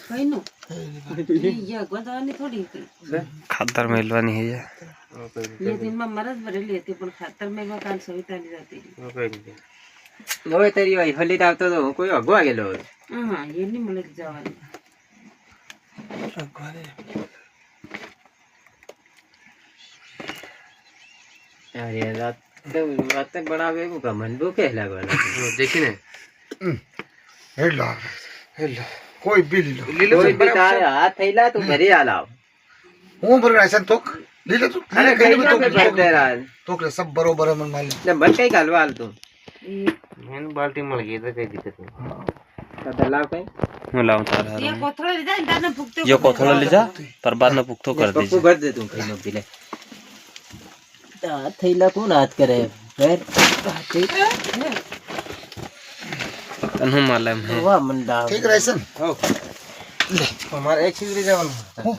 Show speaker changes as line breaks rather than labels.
કઈનું ये गोदानी थोड़ी
खातर मेलवानी है ये
दिन में मरज भरेली હતી પણ ખાતર મેલવા કાલ સવિતાની જતી
હવે તારી ભાઈ હલી આવતો તો કોઈ અગવા ગયેલો
હા એની મળે જવાની
અરે રાત તક બનાવે એવું કે મન ભૂખે લાગવા દેખીને
હેલા કોઈ બી લીલો
કોઈ બી તારે હાથ થઈલા તું ઘરે આલાવ
હું બરોબર આસન તોક લીલો તું
અરે કઈ તો ભરતે રાત
તોક લે સબ બરોબર મન માલ
ને મન કઈ ગાલવા હાલ તું
मैंने बाल्टी मल गई तो कई दिक्कत नहीं
તો દલાવ કઈ
मैं लाऊं तारा
ये कोथळा લીધા ને તારને ફૂકતો
ये कोथळा ले जा पर बाद में पुख्तो कर
પપ્પુ
दीजिए
ભર દે તું કઈ નો પીલે હાથ થઈલા કોણ હાથ કરે ફેર
अनु मालूम है
વાહ મંડા
ઠીક રહેશે ને
હો લે અમારે એક સીધે જવાનું